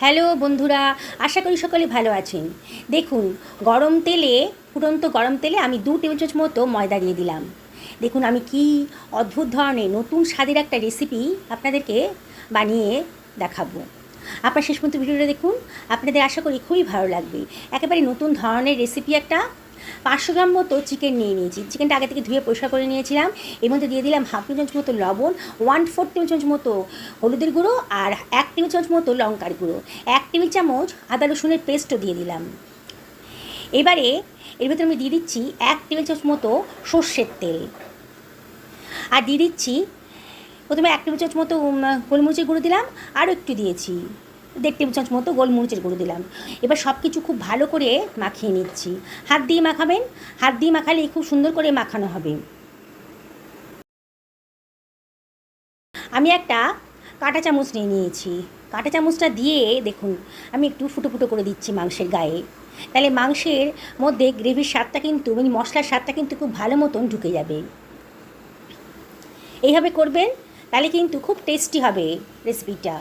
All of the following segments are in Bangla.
হ্যালো বন্ধুরা, আশা করি সকলে ভালো আছেন। দেখুন, গরম তেলে, ফুটন্ত গরম তেলে আমি 2 টেবিল চামচ মতো ময়দা দিয়ে দিলাম। দেখুন আমি কি অদ্ভুত ধরনের নতুন স্বাদের একটা রেসিপি আপনাদেরকে বানিয়ে দেখাবো। আপনার শেষ পর্যন্ত ভিডিওটা দেখুন, আপনাদের আশা করি খুবই ভালো লাগবে। একেবারে নতুন ধরনের রেসিপি একটা। 500 গ্রাম মতো চিকেন নিয়ে নিয়েছি। চিকেনটা আগে থেকে ধুয়ে পরিষ্কার করে নিয়েছিলাম। এর মধ্যে দিয়ে দিলাম হাফ টেবিল চামচ মতো লবণ, 1/4 টেবিল চামচ মতো হলুদের গুঁড়ো আর 1 টেবিল চামচ মতো লঙ্কার গুঁড়ো, 1 টেবিল চামচ আদা রসুনের পেস্টও দিয়ে দিলাম। এবারে এর ভেতরে আমি দিয়ে দিচ্ছি 1 টেবিল চামচ মতো সর্ষের তেল, আর দিয়ে দিচ্ছি প্রথমে 1 টেবিল চামচ মতো গোলমরিচের গুঁড়ো দিলাম, আরও একটু দিয়েছি 1.5 টেবিল চামচ মতো গোলমরিচের গুঁড়ো দিলাম। এবার সব কিছু খুব ভালো করে মাখিয়ে নিচ্ছি। হাত দিয়ে মাখাবেন, হাত দিয়ে মাখালে খুব সুন্দর করে মাখানো হবে। আমি একটা কাঁটা চামচ নিয়ে নিয়েছি। কাঁটা চামচটা দিয়ে দেখুন আমি একটু ফুটো ফুটো করে দিচ্ছি মাংসের গায়ে। তাহলে মাংসের মধ্যে গ্রেভির স্বাদটা কিন্তু মানে মশলার স্বাদটা কিন্তু খুব ভালো মতন ঢুকে যাবে। এইভাবে করবেন, তাহলে কিন্তু খুব টেস্টি হবে রেসিপিটা।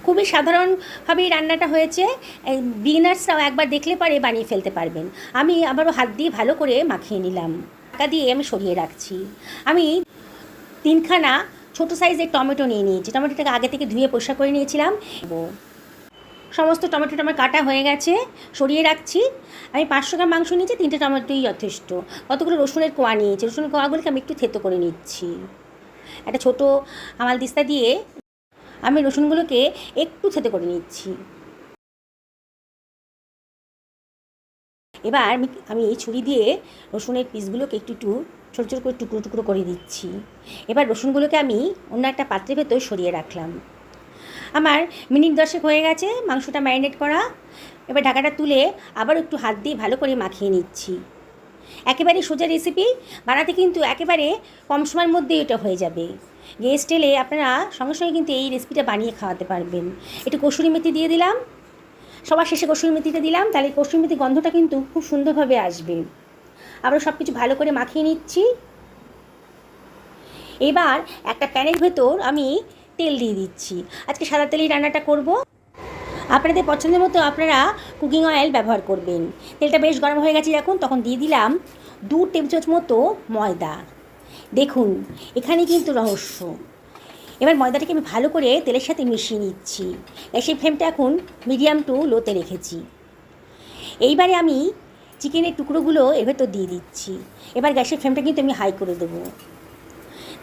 খুবই সাধারণভাবে রান্নাটা হয়েছে, বিগিনার্সরাও একবার দেখলে পরে বানিয়ে ফেলতে পারবেন। আমি আবারও হাত দিয়ে ভালো করে মাখিয়ে নিলাম, ঢাকা দিয়ে আমি সরিয়ে রাখছি। আমি 3খানা ছোটো সাইজের টমেটো নিয়ে নিয়েছি। টমেটোটাকে আগে থেকে ধুয়ে পরিষ্কার করে নিয়েছিলাম। সমস্ত টমেটোটা আমার কাটা হয়ে গেছে, সরিয়ে রাখছি। আমি 500 গ্রাম মাংস নিয়েছি, 3টে টমেটোই যথেষ্ট। কতগুলো রসুনের কোয়া নিয়েছি, রসুনের কোয়াগুলোকে আমি একটু থেতো করে নিচ্ছি। একটা ছোটো হামাল দিস্তা দিয়ে আমি রসুনগুলোকে একটু থেতো করে নিচ্ছি। এবার আমি ছুরি দিয়ে রসুনের পিসগুলোকে একটু একটু ছোটো ছোটো করে টুকরো টুকরো করে দিচ্ছি। এবার রসুনগুলোকে আমি অন্য একটা পাত্রের ভেতর সরিয়ে রাখলাম। আমার মিনিট 10 হয়ে গেছে মাংসটা ম্যারিনেট করা। এবার ঢাকাটা তুলে আবার একটু হাত দিয়ে ভালো করে মাখিয়ে নিচ্ছি। একেবারে সোজা রেসিপি, বানাতে কিন্তু একেবারে কম সময়ের মধ্যেই এটা হয়ে যাবে। গেস্ট এলে আপনারা সঙ্গে সঙ্গে কিন্তু এই রেসিপিটা বানিয়ে খাওয়াতে পারবেন। একটু কসুরি মেথি দিয়ে দিলাম, সবার শেষে কসুরি মেথিটা দিলাম, তাহলে কসুরি মেথির গন্ধটা কিন্তু খুব সুন্দরভাবে আসবে। আবার সব কিছু ভালো করে মাখিয়ে নিচ্ছি। এবার একটা প্যানের ভেতর আমি তেল দিয়ে দিচ্ছি। আজকে সাদা তেলেই রান্নাটা করব। আপনাদের পছন্দের মতো আপনারা কুকিং অয়েল ব্যবহার করবেন। তেলটা বেশ গরম হয়ে গেছে যখন, তখন দিয়ে দিলাম 2 টেবিল চামচ মতো ময়দা। দেখুন এখানে কিন্তু রহস্য। এবার ময়দাটাকে আমি ভালো করে তেলের সাথে মিশিয়ে নিচ্ছি। গ্যাসের ফ্লেমটা এখন মিডিয়াম টু লোতে রেখেছি। এইবারে আমি চিকেনের টুকরোগুলো এর ভেতর দিয়ে দিচ্ছি। এবার গ্যাসের ফ্লেমটা কিন্তু আমি হাই করে দেবো।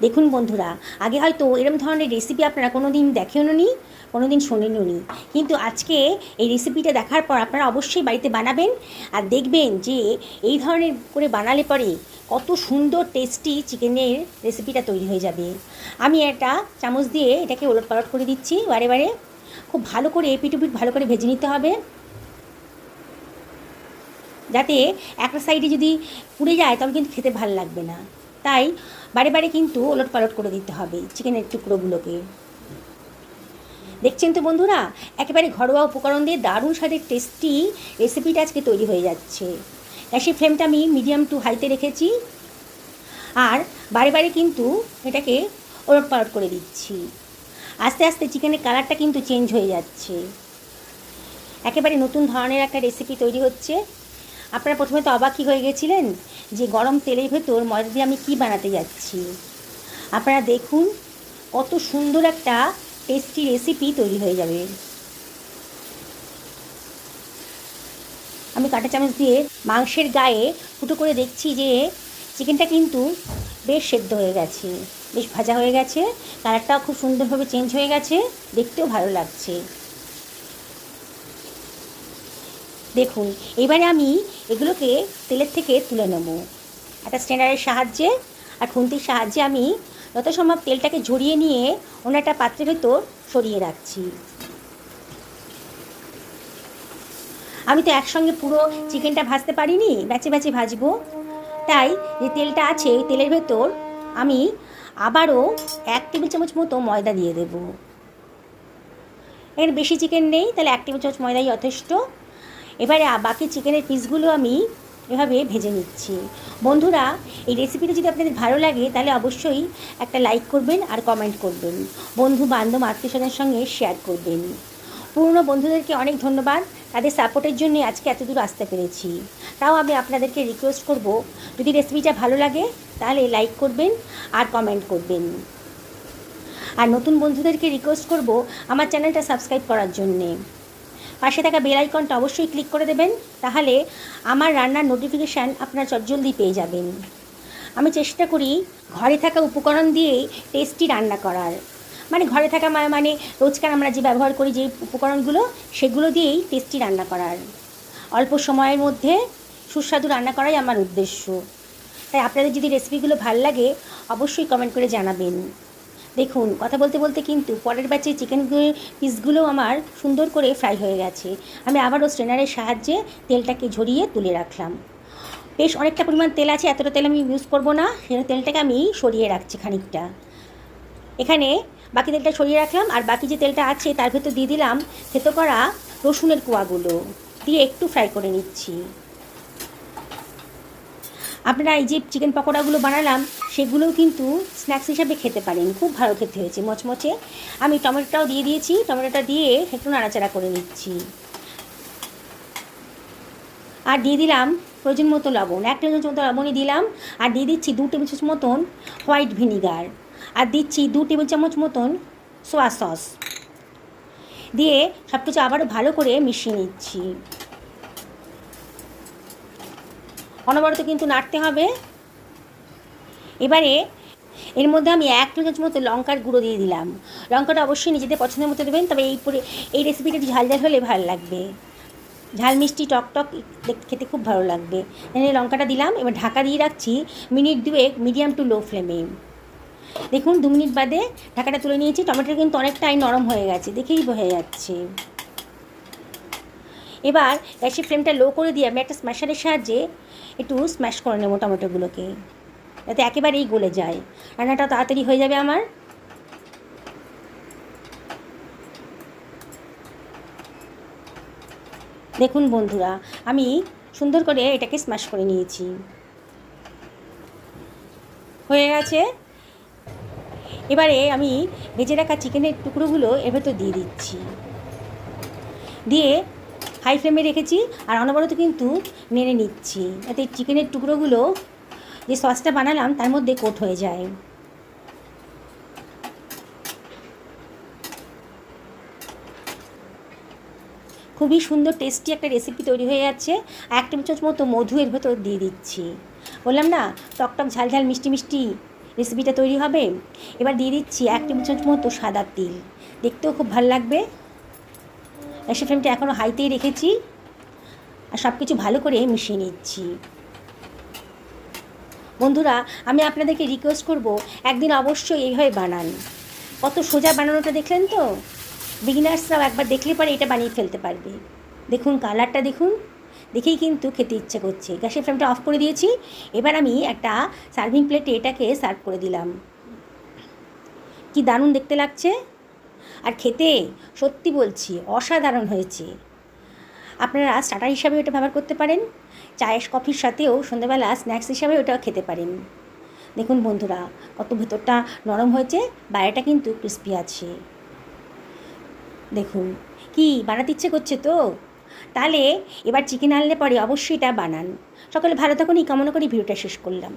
দেখুন বন্ধুরা, আগে হয়তো এরকম ধরনের রেসিপি আপনারা কোনো দিন দেখেননি, কোনো দিন শোনেননি, কিন্তু আজকে এই রেসিপিটা দেখার পর আপনারা অবশ্যই বাড়িতে বানাবেন আর দেখবেন যে এই ধরনের করে বানালে পরে কত সুন্দর টেস্টি চিকেনের রেসিপিটা তৈরি হয়ে যাবে। আমি একটা চামচ দিয়ে এটাকে ওলট পালট করে দিচ্ছি বারে বারে। খুব ভালো করে এপিট ওপিট ভালো করে ভেজে নিতে হবে, যাতে একটা সাইডে যদি পুড়ে যায় তখন কিন্তু খেতে ভালো লাগবে না। তাই বারে বারে কিন্তু ওলট পালট করে দিতে হবে চিকেনের টুকরোগুলোকে। দেখছেন তো বন্ধুরা, একেবারে ঘরোয়া উপকরণ দিয়ে দারুণ স্বাদের টেস্টি রেসিপিটা আজকে তৈরি হয়ে যাচ্ছে। গ্যাসের ফ্লেমটা আমি মিডিয়াম টু হাইতে রেখেছি, আর বারে বারে কিন্তু এটাকে ওলট পালট করে দিচ্ছি। আস্তে আস্তে চিকেনের কালারটা কিন্তু চেঞ্জ হয়ে যাচ্ছে। একেবারে নতুন ধরনের একটা রেসিপি তৈরি হচ্ছে। আপনারা প্রথমে তো অবাকই হয়ে গেছিলেন যে গরম তেলের ভেতর ময়দা দিয়ে আমি কী বানাতে যাচ্ছি। আপনারা দেখুন কত সুন্দর একটা টেস্টি রেসিপি তৈরি হয়ে যাবে। আমি কাঁটা চামচ দিয়ে মাংসের গায়ে ফুটো করে দেখছি যে চিকেনটা কিন্তু বেশ সেদ্ধ হয়ে গেছে, বেশ ভাজা হয়ে গেছে, কালারটাও খুব সুন্দরভাবে চেঞ্জ হয়ে গেছে, দেখতেও ভালো লাগছে। দেখুন এবারে আমি এগুলোকে তেলের থেকে তুলে নেব একটা স্ট্যান্ডারের সাহায্যে, আর খুন্তির সাহায্যে আমি যত সম্ভব তেলটাকে ঝরিয়ে নিয়ে অন্য একটা পাত্রের ভেতর সরিয়ে রাখছি। আমি তো একসঙ্গে পুরো চিকেনটা ভাজতে পারিনি, ব্যাচে ব্যাচে ভাজবো। তাই যে তেলটা আছে ওই তেলের ভেতর আমি আবারও 1 টেবিল চামচ মতো ময়দা দিয়ে দেব। এর বেশি চিকেন নেই, তাহলে 1 টেবিল চামচ ময়দাই যথেষ্ট। এবারে বাকি চিকেনের পিসগুলো আমি এভাবে ভেজে নিচ্ছি। বন্ধুরা, এই রেসিপিটা যদি আপনাদের ভালো লাগে তাহলে অবশ্যই একটা লাইক করবেন আর কমেন্ট করবেন, বন্ধু বান্ধব আত্মীয়স্বজনের সঙ্গে শেয়ার করবেন। পুরনো বন্ধুদেরকে অনেক ধন্যবাদ, তাদের সাপোর্টের জন্য আজকে এত দূর আসতে পেরেছি। তাও আমি আপনাদেরকে রিকোয়েস্ট করব, যদি রেসিপিটা ভালো লাগে তাহলে লাইক করবেন আর কমেন্ট করবেন। আর নতুন বন্ধুদেরকে রিকোয়েস্ট করব আমার চ্যানেলটা সাবস্ক্রাইব করার জন্যে। পাশে থাকা বেল আইকনটা অবশ্যই ক্লিক করে দেবেন, তাহলে আমার রান্নার নোটিফিকেশান আপনারা চটজলদি পেয়ে যাবেন। আমি চেষ্টা করি ঘরে থাকা উপকরণ দিয়েই টেস্টি রান্না করার, মানে ঘরে থাকা মানে রোজকার আমরা যে ব্যবহার করি যে উপকরণগুলো, সেগুলো দিয়েই টেস্টি রান্না করার, অল্প সময়ের মধ্যে সুস্বাদু রান্না করাই আমার উদ্দেশ্য। তাই আপনাদের যদি রেসিপিগুলো ভাল লাগে অবশ্যই কমেন্ট করে জানাবেন। দেখুন, কথা বলতে বলতে কিন্তু পরের ব্যাচে চিকেন পিসগুলো আমার সুন্দর করে ফ্রাই হয়ে গেছে। আমি আবারও স্ট্রেনারের সাহায্যে তেলটাকে ঝরিয়ে তুলে রাখলাম। বেশ অনেকটা পরিমাণ তেল আছে, এতটা তেল আমি ইউজ করব না, সেই তেলটাকে আমি সরিয়ে রাখছি খানিকটা। এখানে বাকি তেলটা সরিয়ে রাখলাম, আর বাকি যে তেলটা আছে তার ভেতর দিয়ে দিলাম থেতো করা রসুনের কোয়াগুলো, দিয়ে একটু ফ্রাই করে নিচ্ছি। আপনারা এই যে চিকেন পকোড়াগুলো বানালাম সেগুলোও কিন্তু স্ন্যাক্স হিসাবে খেতে পারেন, খুব ভালো খেতে হয়েছে, মচমচে। আমি টমেটোটাও দিয়ে দিয়েছি, টমেটোটা দিয়ে একটু নাড়াচাড়া করে নিচ্ছি। আর দিয়ে দিলাম প্রয়োজন মতো লবণ, 1 টেবিল চামচ মতো লবণই দিলাম। আর দিয়ে দিচ্ছি 2 টেবিল চামচ মতন হোয়াইট ভিনিগার, আর দিচ্ছি 2 টেবিল চামচ মতন সোয়া সস, দিয়ে সব কিছু আবারও ভালো করে মিশিয়ে নিচ্ছি। অনবরত কিন্তু নাড়তে হবে। এবারে এর মধ্যে আমি 1 টেবিল চামচ মতো লঙ্কার গুঁড়ো দিয়ে দিলাম। লঙ্কাটা অবশ্যই নিজেদের পছন্দের মতো দেবেন, তবে এই রেসিপিটা একটু ঝাল ঝাল হলে ভালো লাগবে, ঝাল মিষ্টি টক টক খেতে খুব ভালো লাগবে। এখানে লঙ্কাটা দিলাম, এবার ঢাকা দিয়ে রাখছি মিনিট 2 মিডিয়াম টু লো ফ্লেমে। দেখুন 2 মিনিট বাদে ঢাকাটা তুলে নিয়েছি। টমেটো কিন্তু অনেকটাই নরম হয়ে গেছে, দেখেই বোঝা যাচ্ছে। এবার গ্যাসের ফ্লেমটা লো করে দিয়ে আমি একটা স্ম্যাশারের সাহায্যে একটু স্ম্যাশ করে নেবো টমেটোগুলোকে, যাতে একেবারেই গলে যায়, রান্নাটা তাড়াতাড়ি হয়ে যাবে আমার। দেখুন বন্ধুরা, আমি সুন্দর করে এটাকে স্ম্যাশ করে নিয়েছি, হয়ে গেছে। এবারে আমি ভেজে রাখা চিকেনের টুকরোগুলো এর ভেতর দিয়ে দিচ্ছি, দিয়ে হাই ফ্লেমে রেখেছি আর অনবরত কিন্তু নেড়ে নিচ্ছি, যাতে চিকেনের টুকরোগুলো যে সসটা বানালাম তার মধ্যে কোট হয়ে যায়। খুবই সুন্দর টেস্টি একটা রেসিপি তৈরি হয়ে যাচ্ছে। 1 টেবিল চামচ মতো মধু এর ভেতর দিয়ে দিচ্ছি। বললাম না, টকটক ঝাল ঝাল মিষ্টি মিষ্টি রেসিপিটা তৈরি হবে। এবার দিয়ে দিচ্ছি 1 টেবিল চামচ মতো সাদা তিল, দেখতেও খুব ভালো লাগবে। গ্যাসের ফ্লেমটা এখনও হাইতেই রেখেছি আর সব কিছু ভালো করে মিশিয়ে নিচ্ছি। বন্ধুরা, আমি আপনাদেরকে রিকোয়েস্ট করব, একদিন অবশ্যই এইভাবে বানান। কত সোজা বানানোটা দেখলেন তো, বিগিনার্সরাও একবার দেখলে পরে এটা বানিয়ে ফেলতে পারবে। দেখুন কালারটা দেখুন, দেখেই কিন্তু খেতে ইচ্ছে করছে। গ্যাসের ফ্লেমটা অফ করে দিয়েছি। এবার আমি একটা সার্ভিং প্লেটে এটাকে সার্ভ করে দিলাম। কি দারুণ দেখতে লাগছে, আর খেতে সত্যি বলছি অসাধারণ হয়েছে। আপনারা স্টার্টার হিসাবে এটা ব্যবহার করতে পারেন, চায়ের কফির সাথেও সন্ধ্যাবেলা স্ন্যাক্স হিসাবে ওটাও খেতে পারেন। দেখুন বন্ধুরা, কত ভেতরটা নরম হয়েছে, বাইরেটা কিন্তু ক্রিস্পি আছে। দেখুন, কি বানাতে ইচ্ছে করছে তো, তাহলে এবার চিকেন আনলে পরে অবশ্যই এটা বানান। সকলে ভালো থাকুন, এই কামনা করি ভিডিওটা শেষ করলাম।